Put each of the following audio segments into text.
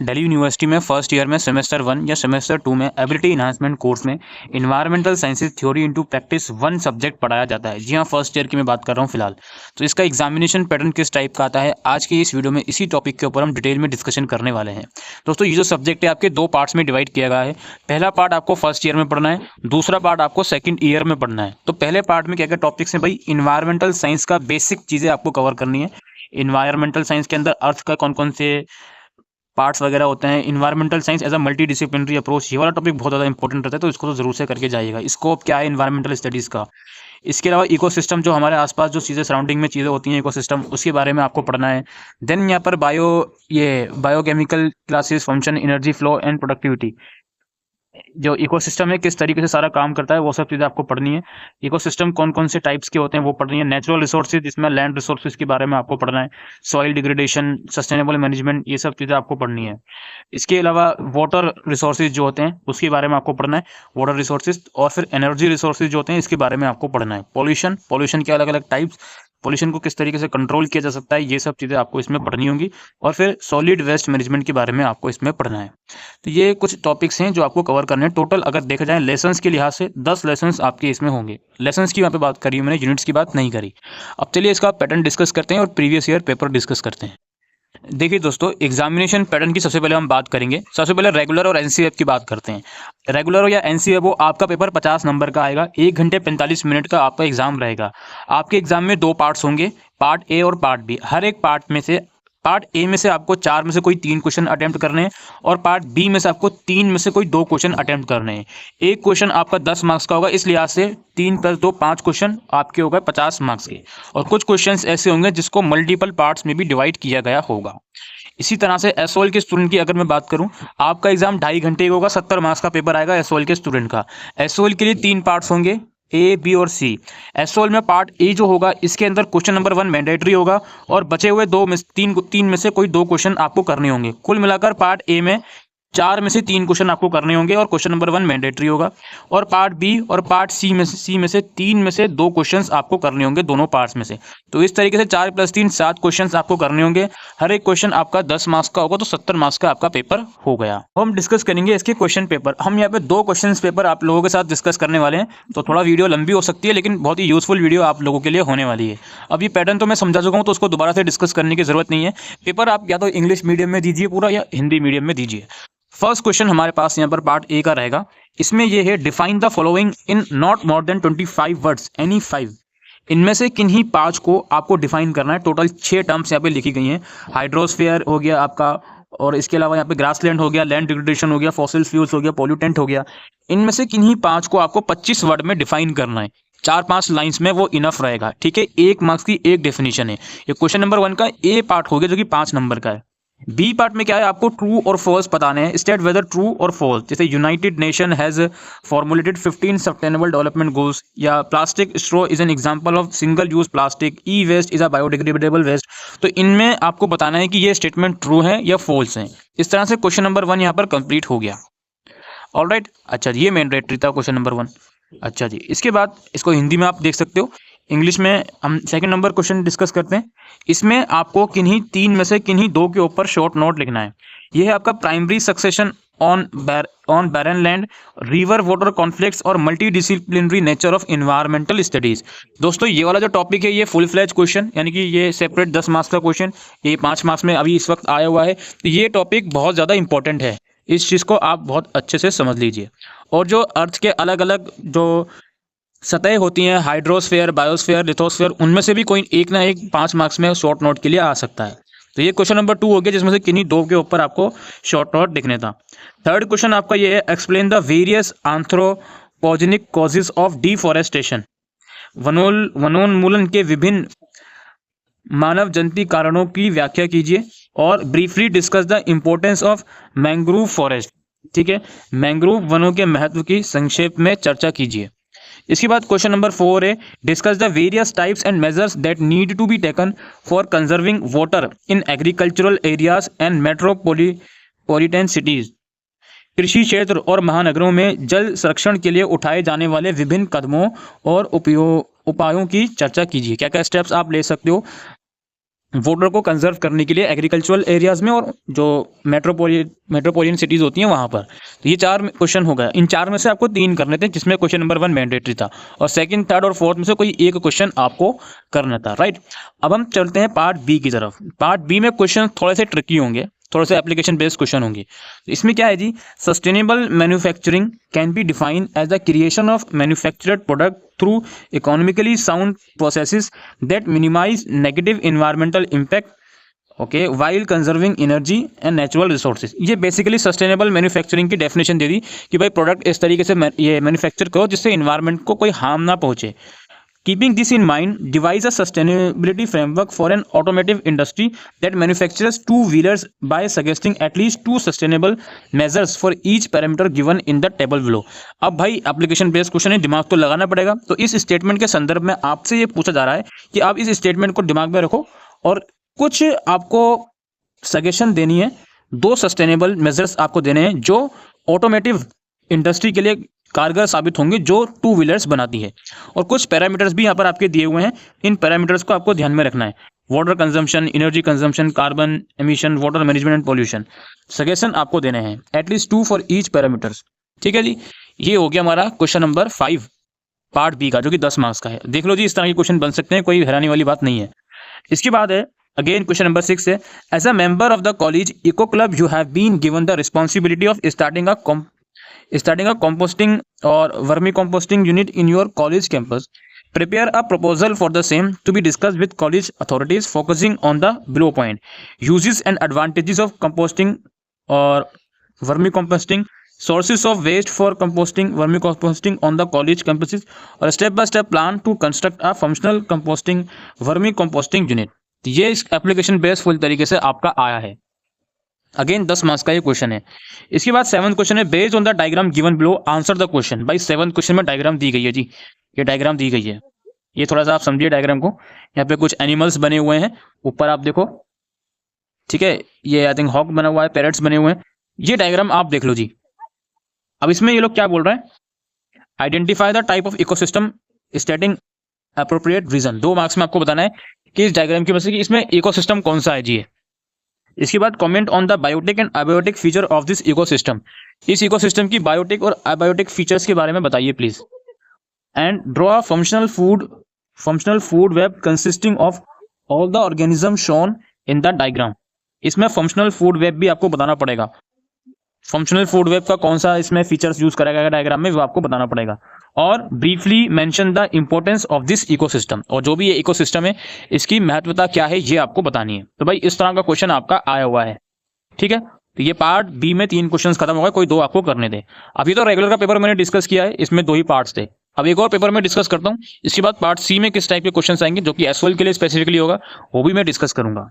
Delhi university में first year में semester 1 या सेमेस्टर 2 में एबिलिटी इन्हांसमेंट कोर्स में environmental sciences theory into practice 1 subject पढ़ाया जाता है। जी हाँ, फर्स्ट ईयर की मैं बात कर रहा हूँ फिलहाल। तो इसका एग्जामिनेशन पैटर्न किस टाइप का आता है, आज की इस वीडियो में इसी टॉपिक के ऊपर हम डिटेल में डिस्कशन करने वाले हैं। दोस्तों, ये जो सब्जेक्ट है आपके 2 पार्ट्स में डिवाइड किया गया है। पहला पार्ट आपको फर्स्ट ईयर में पढ़ना है, दूसरा पार्ट आपको सेकंड ईयर में पढ़ना है। तो पहले पार्ट में क्या क्या टॉपिक्स हैं भाई, इन्वायरमेंटल साइंस का बेसिक चीज़ें आपको कवर करनी है। इन्वायरमेंटल साइंस के अंदर अर्थ का कौन कौन से पार्ट्स वगैरह होते हैं, environmental science as a multidisciplinary approach, ये वाला टॉपिक बहुत ज़्यादा इंपॉर्टेंट रहता है, तो इसको तो जरूर से करके जाइएगा। स्कोप क्या है इन्वायरमेंटल स्टडीज़ का। इसके अलावा इकोसिस्टम, जो हमारे आसपास जो चीज़ें सराउंडिंग में चीज़ें होती हैं इकोसिस्टम, उसके बारे में आपको पढ़ना है। देन यहाँ पर biochemical classes, function, energy flow and productivity, जो इकोसिस्टम है किस तरीके से सारा काम करता है वो सब चीज़ें आपको पढ़नी है। इकोसिस्टम कौन कौन से टाइप्स के होते हैं वो पढ़नी है। नेचुरल रिसोर्सेज, जिसमें लैंड रिसोर्सेज के बारे में आपको पढ़ना है। सॉइल डिग्रेडेशन, सस्टेनेबल मैनेजमेंट, ये सब चीज़ें आपको पढ़नी है। इसके अलावा वाटर रिसोर्सेज जो होते हैं उसके बारे में आपको पढ़ना है, वाटर रिसोर्सेज। और फिर एनर्जी रिसोर्सेज जो होते हैं इसके बारे में आपको पढ़ना है। पॉल्यूशन के अलग अलग टाइप्स, पॉल्यूशन को किस तरीके से कंट्रोल किया जा सकता है, ये सब चीज़ें आपको इसमें पढ़नी होंगी। और फिर सॉलिड वेस्ट मैनेजमेंट के बारे में आपको इसमें पढ़ना है। तो ये कुछ टॉपिक्स हैं जो आपको कवर करने हैं। टोटल अगर देखा जाए लेसन्स के लिहाज से 10 लेसन्स आपके इसमें होंगे। लेसन्स की यहाँ पे बात करी मैंने, यूनिट्स की बात नहीं करी। अब चलिए इसका पैटर्न डिस्कस करते हैं और प्रीवियस ईयर पेपर डिस्कस करते हैं। देखिए दोस्तों, एग्जामिनेशन पैटर्न की सबसे पहले हम बात करेंगे। सबसे पहले रेगुलर और एनसीएफ की बात करते हैं। रेगुलर या एनसीएफ वो आपका पेपर 50 नंबर का आएगा, 1 घंटे 45 मिनट का आपका एग्जाम रहेगा। आपके एग्जाम में 2 पार्ट्स होंगे, पार्ट ए और पार्ट बी। हर एक पार्ट ए में से आपको 4 में से कोई 3 क्वेश्चन अटेम्प्ट करने हैं और पार्ट बी में से आपको 3 में से कोई 2 क्वेश्चन अटेम्प्ट करने हैं। एक क्वेश्चन आपका 10 मार्क्स का होगा, इस लिहाज से 3 + 2 5 क्वेश्चन आपके हो गए 50 मार्क्स के। और कुछ क्वेश्चंस ऐसे होंगे जिसको मल्टीपल पार्ट्स में भी डिवाइड किया गया होगा। इसी तरह से एसओएल के स्टूडेंट की अगर मैं बात करूं, आपका एग्जाम 2.5 घंटे का होगा, 70 मार्क्स का पेपर आएगा एसओएल के स्टूडेंट का। एसओएल के लिए 3 पार्ट्स होंगे, ए, बी और सी। एसओएल में पार्ट ए जो होगा इसके अंदर क्वेश्चन नंबर 1 मैंडेटरी होगा और बचे हुए 3 में से कोई 2 क्वेश्चन आपको करने होंगे। कुल मिलाकर पार्ट ए में 4 में से 3 क्वेश्चन आपको करने होंगे और क्वेश्चन नंबर 1 मैंडेटरी होगा। और पार्ट बी और पार्ट सी में से 3 में से 2 क्वेश्चंस आपको करने होंगे दोनों पार्ट्स में से। तो इस तरीके से 4 + 3 7 क्वेश्चंस आपको करने होंगे। हर एक क्वेश्चन आपका 10 मार्क्स का होगा, तो 70 मार्क्स का आपका पेपर हो गया। हम डिस्कस करेंगे इसके क्वेश्चन पेपर। हम यहाँ पे 2 क्वेश्चन पेपर आप लोगों के साथ डिस्कस करने वाले हैं, तो थोड़ा वीडियो लंबी हो सकती है लेकिन बहुत ही यूजफुल वीडियो आप लोगों के लिए होने वाली है। अब ये पैटर्न तो मैं समझा चुका हूँ, तो उसको दोबारा से डिस्कस करने की जरूरत नहीं है। पेपर आप या तो इंग्लिश मीडियम में दीजिए पूरा या हिंदी मीडियम में दीजिए। फर्स्ट क्वेश्चन हमारे पास यहाँ पर पार्ट ए का रहेगा। इसमें यह है, define the following in not more than 25 words, any 5। इनमें से किन्हीं 5 को आपको डिफाइन करना है। टोटल 6 टर्म्स यहाँ पे लिखी गई हैं। हाइड्रोस्फीयर हो गया आपका, और इसके अलावा यहाँ पे ग्रासलैंड हो गया, लैंड डिग्रेडेशन हो गया, फॉसिल फ्यूल्स हो गया, पॉल्यूटेंट हो गया। इनमें से किन्हीं 5 को आपको 25 वर्ड में डिफाइन करना है। 4-5 लाइंस में वो इनफ रहेगा, ठीक है। 1 मार्क्स की एक डेफिनेशन है। ये क्वेश्चन नंबर 1 का ए पार्ट हो गया जो कि 5 नंबर का है। बी पार्ट में क्या है, आपको ट्रू और फॉल्स बताने हैं। स्टेट वेदर ट्रू और फॉल्स, जैसे United Nation has formulated 15 sustainable development goals, या plastic straw is an example of single use plastic, E waste is a biodegradable waste. तो इनमें आपको बताना है कि ये स्टेटमेंट ट्रू है या फॉल्स है। इस तरह से क्वेश्चन नंबर 1 यहाँ पर कंप्लीट हो गया। ऑलराइट, अच्छा जी, ये मैंडेटरी था क्वेश्चन नंबर 1। अच्छा जी, इसके बाद इसको हिंदी में आप देख सकते हो। इंग्लिश में हम सेकंड नंबर क्वेश्चन डिस्कस करते हैं। इसमें आपको किन्हीं 3 में से किन्हीं 2 के ऊपर शॉर्ट नोट लिखना है। यह है आपका primary succession on barren land, river water conflicts और multi disciplinary nature of environmental studies. दोस्तों, ये वाला जो टॉपिक है ये फुल फ्लैज क्वेश्चन, यानी कि ये सेपरेट 10 मार्क्स का क्वेश्चन, ये 5 मार्क्स में अभी इस वक्त आया हुआ है। तो ये टॉपिक बहुत ज़्यादा इंपॉर्टेंट है, इस चीज़ को आप बहुत अच्छे से समझ लीजिए। और जो अर्थ के अलग अलग जो सतह होती हैं, हाइड्रोस्फीयर, बायोस्फीयर, लिथोस्फीयर, उनमें से भी कोई एक ना एक 5 मार्क्स में शॉर्ट नोट के लिए आ सकता है। तो ये क्वेश्चन नंबर 2 हो गया, जिसमें से किन्हीं 2 के ऊपर आपको शॉर्ट नोट लिखने था। थर्ड क्वेश्चन आपका ये है, explain the various anthropogenic causes of deforestation. वनोन्मूलन के विभिन्न मानव जनित कारणों की व्याख्या कीजिए और briefly discuss the importance of mangrove forest. ठीक है, मैंग्रोव वनों के महत्व की संक्षेप में चर्चा कीजिए। इसके बाद क्वेश्चन नंबर 4 है, discuss the various types and measures that need to be taken for conserving water in agricultural areas and metropolitan cities. कृषि क्षेत्र और महानगरों में जल संरक्षण के लिए उठाए जाने वाले विभिन्न कदमों और उपायों की चर्चा कीजिए। क्या क्या स्टेप्स आप ले सकते हो वाटर को कंजर्व करने के लिए एग्रीकल्चरल एरियाज में और जो मेट्रोपोलियन सिटीज़ होती हैं वहाँ पर। तो ये 4 क्वेश्चन हो गया। इन 4 में से आपको 3 करने थे, जिसमें क्वेश्चन नंबर 1 मैंडेटरी था और सेकंड, थर्ड और फोर्थ में से कोई एक क्वेश्चन आपको करना था, राइट। अब हम चलते हैं पार्ट बी की तरफ। पार्ट बी में क्वेश्चन थोड़े से ट्रिकी होंगे, थोड़े से एप्लीकेशन बेस्ड क्वेश्चन होंगे। तो इसमें क्या है जी, sustainable manufacturing can be defined as the creation of manufactured product through economically sound processes that minimise negative environmental impact, okay, while conserving energy and natural resources. ये बेसिकली सस्टेनेबल मैन्युफैक्चरिंग की definition दे दी कि भाई product इस तरीके से ये मैन्युफैक्चर करो जिससे इन्वायरमेंट को कोई हार्म ना पहुंचे। Keeping this in mind, devise a sustainability framework for an automotive industry that manufactures two-wheelers by suggesting at least 2 sustainable measures for each parameter given in the table below। अब भाई application based question है, दिमाग तो लगाना पड़ेगा। तो इस statement के संदर्भ में आपसे ये पूछा जा रहा है कि आप इस स्टेटमेंट को दिमाग में रखो और कुछ आपको सजेशन देनी है। 2 सस्टेनेबल मेजर्स आपको देने हैं जो ऑटोमेटिव इंडस्ट्री के लिए कारगर साबित होंगे, जो 2 व्हीलर्स बनाती है। और कुछ पैरामीटर्स भी यहाँ पर आपके दिए हुए हैं, इन पैरामीटर्स को आपको ध्यान में रखना है। Water consumption, energy consumption, carbon emission, water management and pollution. Suggestion आपको देने हैं एटलीस्ट 2 फॉर ईच पैरामीटर्स। ठीक है जी, ये हो गया हमारा क्वेश्चन नंबर 5 पार्ट बी का, जो कि 10 मार्क्स का है। देख लो जी, इस तरह के क्वेश्चन बन सकते हैं, कोई हैरानी वाली बात नहीं है। इसके बाद है अगेन क्वेश्चन नंबर 6 है, as a member of the college eco club you have been given the responsibility of starting a composting or vermicomposting unit in your college campus. Prepare a proposal for the same to be discussed with college authorities, focusing on the below point: uses and advantages of composting or vermicomposting, sources of waste for composting vermicomposting on the college campuses, और step by step plan to construct a functional composting vermicomposting unit। ये इस application based full तरीके से आपका आया है। Again 10 marks का ये क्वेश्चन है। इसके बाद 7th क्वेश्चन है, based on the diagram given below answer the question. भाई 7th क्वेश्चन में डायग्राम दी गई है जी, ये डायग्राम दी गई है, ये थोड़ा सा आप समझिए डायग्राम को। यहाँ पे कुछ एनिमल्स बने हुए हैं, ऊपर आप देखो, ठीक है, ये आई थिंक हॉक बना हुआ है, पैरट्स बने हुए हैं। ये डायग्राम आप देख लो जी। अब इसमें ये लोग क्या बोल रहे हैं, identify the type of ecosystem stating appropriate reason. 2 marks में आपको बताना है कि इस डायग्राम की वजह से कि इसमें इकोसिस्टम कौन सा है जी। इसके बाद comment on the biotic and abiotic feature of this ecosystem. इस इकोसिस्टम की बायोटिक और अबायोटिक फीचर्स के बारे में बताइए please. And draw a functional food web consisting of all the organism shown in the diagram. इसमें फंक्शनल फूड वेब भी आपको बताना पड़ेगा। फंक्शनल फूड वेब का कौन सा इसमें फीचर्स यूज करा गया डायग्राम में, वो आपको बताना पड़ेगा। और briefly mention the importance of this ecosystem, और जो भी ये इकोसिस्टम है इसकी महत्वता क्या है ये आपको बतानी है। तो भाई इस तरह का क्वेश्चन आपका आया हुआ है, ठीक है। तो ये पार्ट बी में 3 क्वेश्चन खत्म हो गए, कोई 2 आपको करने थे। अभी तो रेगुलर का पेपर मैंने डिस्कस किया है, इसमें 2 ही पार्ट्स थे। अब एक और पेपर में डिस्कस करता हूँ, इसके बाद पार्ट सी में किस टाइप के क्वेश्चन आएंगे जो कि एसओएल के लिए स्पेसिफिकली होगा, वो भी मैं डिस्कस करूंगा।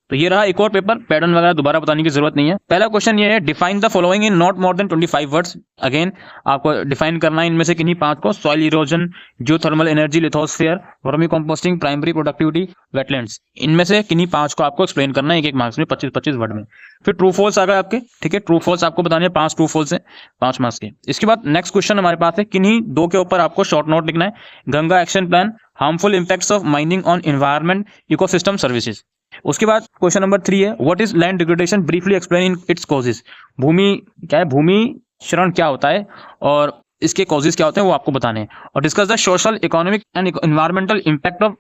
तो ये रहा एक और पेपर, पैटर्न वगैरह दोबारा बताने की जरूरत नहीं है। पहला क्वेश्चन ये है, define the following in not more than 25 words. Again आपको डिफाइन करना है इनमें से किन्हीं 5 को। Soil erosion, geothermal energy, lithosphere, vermi composting, primary productivity, wetlands. इनमें से किन्हीं 5 को आपको एक्सप्लेन करना है एक मार्क्स में, 25-25 वर्ड में। फिर ट्रू फॉल्स आ गए आपके, ठीक है, ट्रू फॉल्स आपको बताने हैं, 5 ट्रू फॉल्स है 5 मार्क्स के। इसके बाद नेक्स्ट क्वेश्चन हमारे पास है, किन्हीं 2 के ऊपर आपको शॉर्ट नोट लिखना है। Ganga action plan, harmful impacts of mining on environment, ecosystem services. उसके बाद क्वेश्चन नंबर 3 है, what is land degradation, briefly explain in its causes. भूमि क्या है, भूमि क्षरण क्या होता है और इसके कॉजेज क्या होते हैं वो आपको बताने हैं। और discuss the social, economic and environmental impact of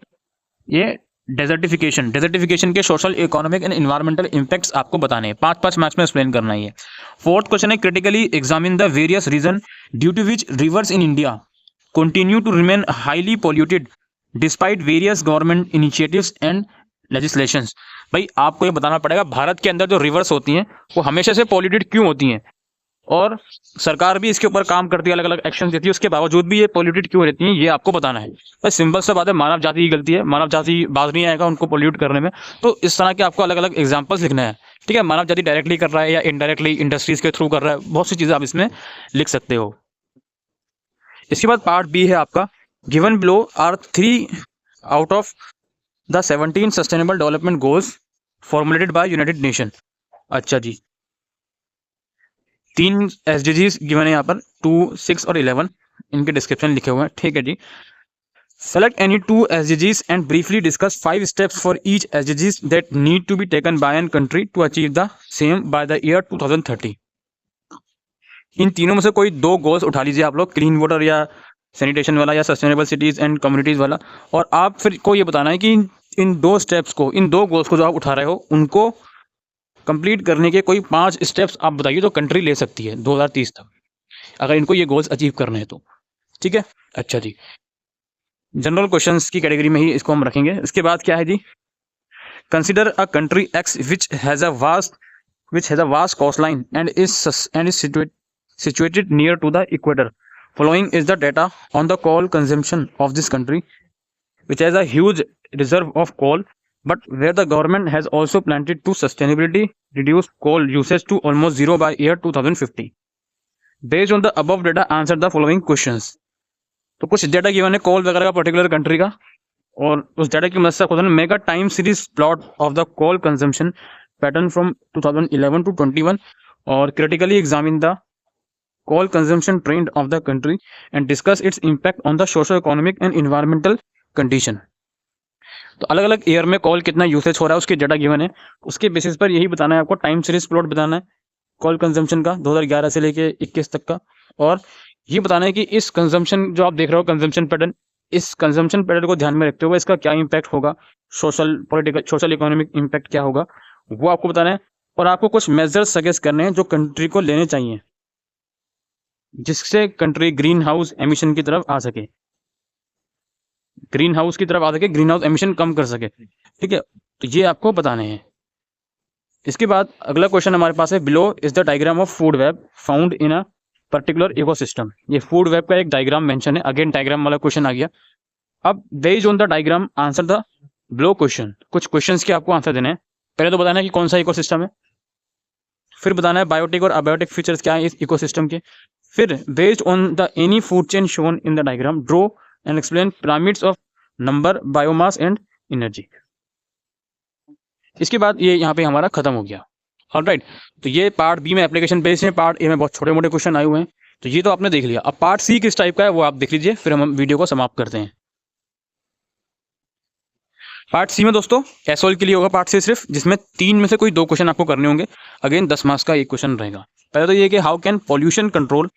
ये डेजर्टिफिकेशन के social, economic and environmental impacts आपको बताने हैं। 5-5 मार्क्स में एक्सप्लेन करना है ये। 4th क्वेश्चन है, critically examine the various reason due to which rivers in India continue to remain highly polluted despite various government initiatives and legislations. भाई आपको ये बताना पड़ेगा भारत के अंदर जो रिवर्स होती हैं वो हमेशा से पॉल्यूटेड क्यों होती हैं, और सरकार भी इसके ऊपर काम करती है, अलग अलग एक्शन देती है, उसके बावजूद भी ये पॉल्यूटेड क्यों रहती हैं ये आपको बताना है। भाई सिंपल सा बात है, मानव जाति की गलती है, मानव जाति बाज नहीं आएगा उनको पॉल्यूट करने में। तो इस तरह के आपको अलग अलग एग्जाम्पल्स लिखना है, ठीक है। मानव जाति डायरेक्टली कर रहा है या इनडायरेक्टली इंडस्ट्रीज के थ्रू कर रहा है, बहुत सी चीजें आप इसमें लिख सकते हो। इसके बाद पार्ट बी है आपका, given below are 3 out of the 17 sustainable development goals formulated by United Nation. अच्छा जी, 3 SDGs गिवन है यहाँ पर, 2, 6 और 11, इनके डिस्क्रिप्शन लिखे हुए हैं, ठीक है जी। Select any two SDGs and briefly discuss 5 steps for each SDGs that need to be taken by a country to achieve the same by the year 2030. इन तीनों में से कोई दो गोल्स उठा लीजिए आप लोग, क्लीन वाटर या सैनिटेशन वाला या सस्टेनेबल सिटीज एंड कम्युनिटीज वाला, और आप फिर को ये बताना है कि इन दो स्टेप्स को, इन दो गोल्स को जो आप उठा रहे हो उनको कंप्लीट करने के कोई 5 स्टेप्स आप बताइए जो कंट्री ले सकती है 2030 तक, अगर इनको ये गोल्स अचीव करने हैं तो। ठीक है, अच्छा जी, जनरल क्वेश्चंस की कैटेगरी में ही इसको हम रखेंगे। इसके बाद क्या है जी, consider a country X which has a vast coast line and is situated near to the equator. Following is the data on the coal consumption of this country, which has a huge reserve of coal, but where the government has also planned to sustainability reduce coal usage to almost zero by year 2050. Based on the above data, answer the following questions. तो कुछ data given है कोल वगैरह का particular country का, और उस data की मदद से question make a time series plot of the coal consumption pattern from 2011 to 21 और critically examine the coal consumption trend of the country and discuss its impact on the socio-economic and environmental condition. तो अलग अलग year में कोल कितना usage हो रहा है उसके डेटा गिवन है, उसके बेसिस पर यही बताना है आपको, टाइम सीरीज प्लॉट बताना है कोल कंजम्पशन का 2011 से लेके 21 तक का, और ये बताना है कि इस कंजम्पशन जो आप देख रहे हो कंजम्पशन पैटर्न, इस कंजम्पशन पैटर्न को ध्यान में रखते हुए इसका क्या इम्पैक्ट होगा, social political social economic impact क्या होगा वो आपको बताना है, और आपको कुछ मेजर्स सजेस्ट करने हैं जो कंट्री को लेने चाहिए जिससे कंट्री ग्रीन हाउस एमिशन की तरफ आ सके, ग्रीन हाउस एमिशन कम कर सके। ठीक है, तो ये आपको बताने हैं। इसके बाद अगला क्वेश्चन हमारे पास है, below is the diagram of food web found in a particular ecosystem. ये फूड वेब का एक डायग्राम मेंशन है, अगेन डायग्राम वाला क्वेश्चन आ गया। अब based on the diagram answer the below question. कुछ क्वेश्चंस के आपको आंसर देने हैं। पहले तो बताना है कि कौन सा इकोसिस्टम है, फिर बताना है बायोटिक और अबायोटिक फीचर्स क्या है इस इकोसिस्टम के, फिर based on the any food chain shown in the diagram draw and explain pyramids of number, biomass and energy. इसके बाद ये यहाँ पे हमारा खत्म हो गया। ऑलराइट, तो ये पार्ट बी में एप्लीकेशन बेस्ड है, पार्ट ए में बहुत छोटे मोटे क्वेश्चन आए हुए हैं, तो ये तो आपने देख लिया। अब पार्ट सी किस टाइप का है वो आप देख लीजिए, फिर हम वीडियो को समाप्त करते हैं। पार्ट सी में दोस्तों एसओएल के लिए होगा पार्ट सी सिर्फ, जिसमें 3 में से कोई 2 क्वेश्चन आपको करने होंगे। अगेन 10 मार्क्स का एक क्वेश्चन रहेगा। पहले तो ये कि how can pollution control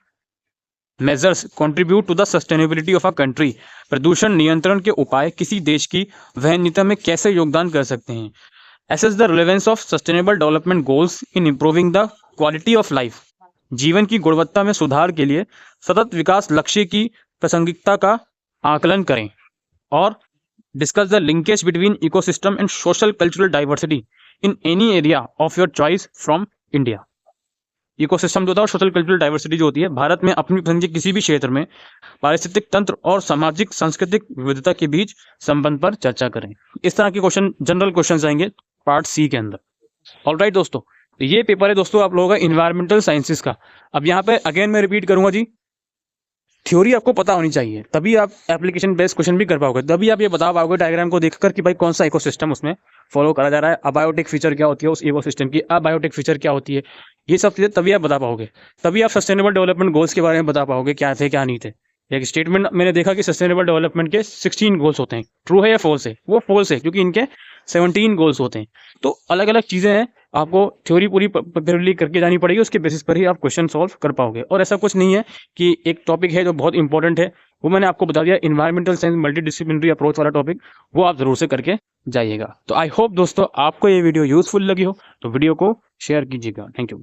measures contribute to the sustainability of a country. प्रदूषण नियंत्रण के उपाय किसी देश की वहनीयता में कैसे योगदान कर सकते हैं। Assess the relevance of sustainable development goals in improving the quality of life. जीवन की गुणवत्ता में सुधार के लिए सतत विकास लक्ष्य की प्रासंगिकता का आकलन करें, और discuss the linkage between ecosystem and social cultural diversity in any area of your choice from India. Ecosystem जो होता है और सोशल कल्चरल डाइवर्सिटी जो होती है भारत में अपनी पसंद के किसी भी क्षेत्र में पारिस्थितिक तंत्र और सामाजिक सांस्कृतिक विविधता के बीच संबंध पर चर्चा करें। इस तरह के क्वेश्चन, जनरल क्वेश्चन आएंगे पार्ट सी के अंदर। ऑलराइट दोस्तों, तो ये पेपर है दोस्तों आप लोगों का इन्वायरमेंटल साइंसेस का। अब यहाँ पे अगेन मैं रिपीट करूंगा जी, थ्योरी आपको पता होनी चाहिए, तभी आप एप्लीकेशन बेस्ड क्वेश्चन भी कर पाओगे, तभी आप ये बता पाओगे डायग्राम को देखकर कि भाई कौन सा इकोसिस्टम उसमें फॉलो करा जा रहा है, अबायोटिक फीचर क्या होती है उस इकोसिस्टम की, अबायोटिक फीचर क्या होती है, ये सब चीज़ें तभी आप बता पाओगे, तभी आप सस्टेनेबल डेवलपमेंट गोल्स के बारे में बता पाओगे क्या थे क्या नहीं थे। एक स्टेटमेंट मैंने देखा कि सस्टेनेबल डेवलपमेंट के 16 गोल्स होते हैं, ट्रू है या फॉल्स है? वो फॉल्स है, क्योंकि इनके 17 गोल्स होते हैं। तो अलग अलग चीज़ें हैं, आपको थ्योरी पूरी प्रिपेयरली करके जानी पड़ेगी, उसके बेसिस पर ही आप क्वेश्चन सॉल्व कर पाओगे। और ऐसा कुछ नहीं है कि एक टॉपिक है जो बहुत इंपॉर्टेंट है, वो मैंने आपको बता दिया, environmental science multi disciplinary approach वाला टॉपिक, वो आप जरूर से करके जाइएगा। तो आई होप दोस्तों आपको ये वीडियो यूजफुल लगी हो, तो वीडियो को शेयर कीजिएगा। Thank you.